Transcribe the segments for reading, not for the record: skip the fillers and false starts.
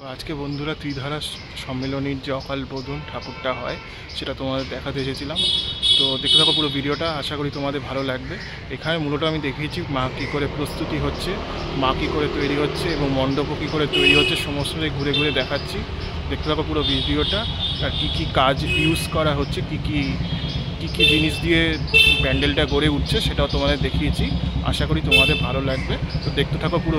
তো আজকে বন্ধুরা ত্রিধারা সম্মেলনীর যে অকাল বোধন ঠাকুরটা হয় সেটা তোমাদের দেখাতে এসেছিলাম। তো দেখতে থাকো পুরো ভিডিওটা, আশা করি তোমাদের ভালো লাগবে। এখানে মূলত আমি দেখিয়েছি মা কী করে প্রস্তুতি হচ্ছে, মা কী করে তৈরি হচ্ছে এবং মণ্ডপও কী করে তৈরি হচ্ছে, সমস্তটাই ঘুরে ঘুরে দেখাচ্ছি। দেখতে থাকো পুরো ভিডিওটা। আর কী কী কাজ ইউজ করা হচ্ছে, কী কী জিনিস দিয়ে প্যান্ডেলটা গড়ে উঠছে সেটাও তোমাদের দেখিয়েছি। আশা করি তোমাদের ভালো লাগবে। তো দেখতে থাকো পুরো।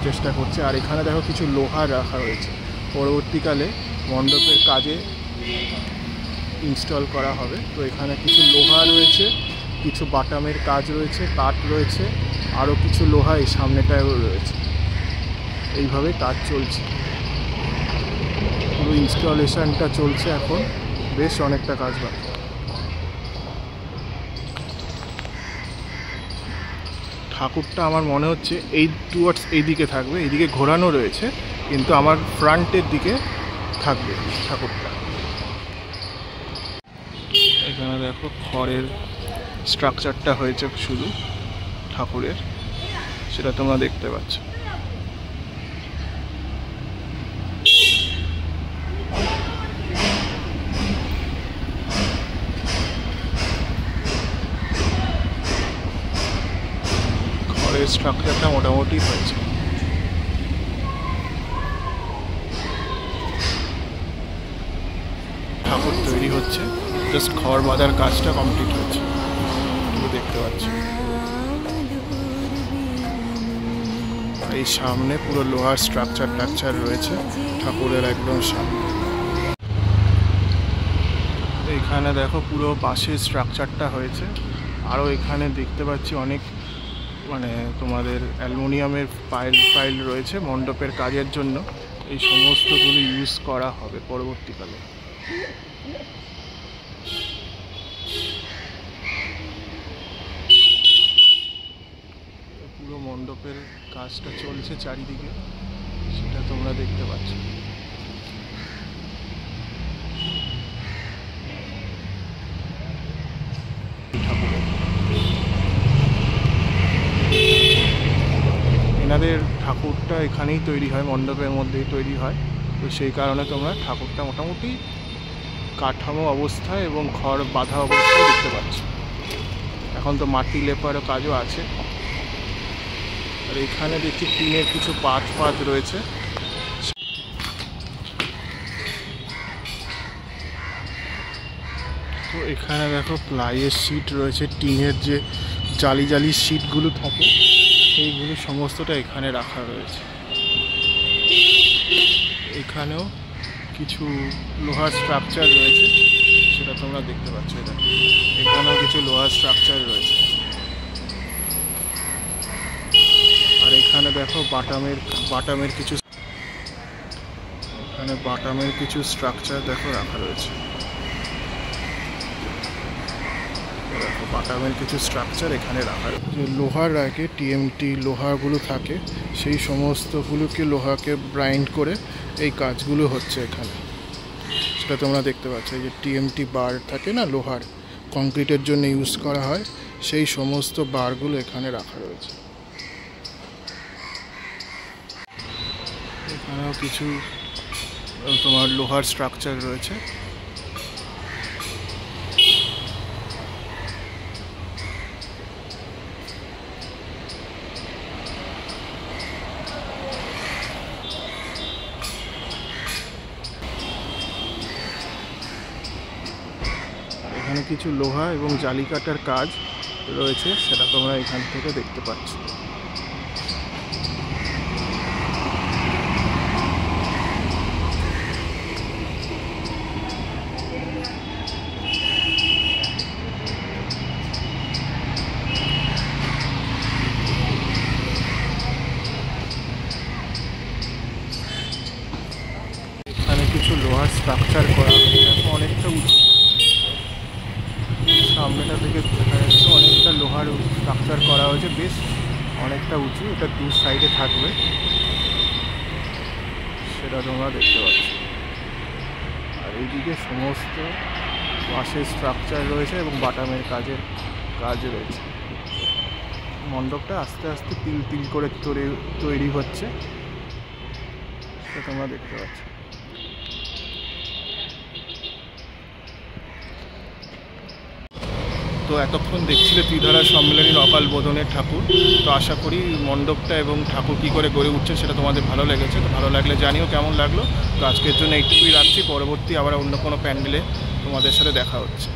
চেষ্টা করছে। আর এখানে দেখো কিছু লোহা রাখা রয়েছে, পরবর্তীকালে মণ্ডপের কাজে ইনস্টল করা হবে। তো এখানে কিছু লোহা রয়েছে, কিছু বাটামের কাজ রয়েছে, কাঠ রয়েছে, আরও কিছু লোহা এই সামনেটায়ও রয়েছে। এইভাবে কাজ চলছে, পুরো ইনস্টলেশনটা চলছে এখন, বেশ অনেকটা কাজ বাকি। ঠাকুরটা আমার মনে হচ্ছে এই টুয়ার্ডস এই দিকে থাকবে, এইদিকে ঘোরানো রয়েছে, কিন্তু আমার ফ্রন্টের দিকে থাকবে ঠাকুরটা। এখানে দেখো খড়ের স্ট্রাকচারটা হয়েছে শুধু ঠাকুরের, সেটা তোমরা দেখতে পাচ্ছ। স্ট্রাকচারটা মোটামুটি হয়েছে। ঠাকুর তৈরি হচ্ছে, জাস্ট খড় বাঁধার কাজটা কমপ্লিট হয়েছে, তুমি দেখতে পাচ্ছ। এই সামনে পুরো লোহার স্ট্রাকচার রয়েছে ঠাকুরের একদম সামনে। এইখানে দেখো পুরো বাঁশের স্ট্রাকচারটা হয়েছে। আরও এখানে দেখতে পাচ্ছি অনেক তোমাদের অ্যালুমিনিয়ামের পাইল রয়েছে মণ্ডপের কাজের জন্য। এই সমস্তগুলো ইউজ করা হবে পরবর্তীকালে। পুরো মণ্ডপের কাজটা চলছে চারিদিকে, সেটা তোমরা দেখতে পাচ্ছ। এনাদের ঠাকুরটা এখানেই তৈরি হয়, মণ্ডপের মধ্যেই তৈরি হয়। তো সেই কারণে তোমরা ঠাকুরটা মোটামুটি কাঠামো অবস্থায় এবং খড় বাঁধা অবস্থায় দেখতে পাচ্ছ। এখন তো মাটি লেপারও কাজও আছে। আর এখানে দেখছি টিনের কিছু পাত রয়েছে। তো এখানে দেখো প্লাইয়ের শিট রয়েছে, টিনের যে জালি শিটগুলো থাকে সেইগুলো সমস্তটা এখানে রাখা রয়েছে। এখানেও কিছু লোহার স্ট্রাকচার রয়েছে, সেটা তোমরা দেখতে পাচ্ছ। এখানেও কিছু লোহার স্ট্রাকচার রয়েছে। আর এখানে দেখো বাটামের কিছু স্ট্রাকচার দেখো রাখা রয়েছে। বাটামের কিছু স্ট্রাকচার এখানে রাখা রয়েছে। যে লোহার আগে টিএমটি লোহাগুলো থাকে, সেই সমস্তগুলোকে লোহাকে ব্রাইন্ড করে এই কাজগুলো হচ্ছে এখানে, সেটা তোমরা দেখতে পাচ্ছ। এই যে টিএমটি বার থাকে না, লোহার কংক্রিটের জন্য ইউজ করা হয়, সেই সমস্ত বারগুলো এখানে রাখা রয়েছে। এখানেও কিছু তোমার লোহার স্ট্রাকচার রয়েছে। এখানে কিছু লোহা এবং জালি কাটার কাজ রয়েছে, সেটা তোমরা এখান থেকে দেখতে পাচ্ছ। স্ট্রাকচার করা হয়েছে, বেশ অনেকটা উঁচু। এটা দু সাইডে থাকবে, সেটা তোমরা দেখতে পাচ্ছ। আর এইদিকে সমস্ত বাঁশের স্ট্রাকচার রয়েছে এবং বাটামের কাজ রয়েছে। মণ্ডপটা আস্তে আস্তে তিল তিল করে তৈরি হচ্ছে, সেটা তোমরা দেখতে পাচ্ছ। তো এতক্ষণ দেখছিলে ত্রিধারা সম্মেলনীর অকাল বোধনের ঠাকুর। তো আশা করি মণ্ডপটা এবং ঠাকুর কী করে গড়ে উঠছে সেটা তোমাদের ভালো লেগেছে। তো ভালো লাগলে জানিও কেমন লাগলো। তো আজকের জন্য এইটুকুই রাখছি, পরবর্তী আবার অন্য কোনো প্যান্ডেলে তোমাদের সাথে দেখা হচ্ছে।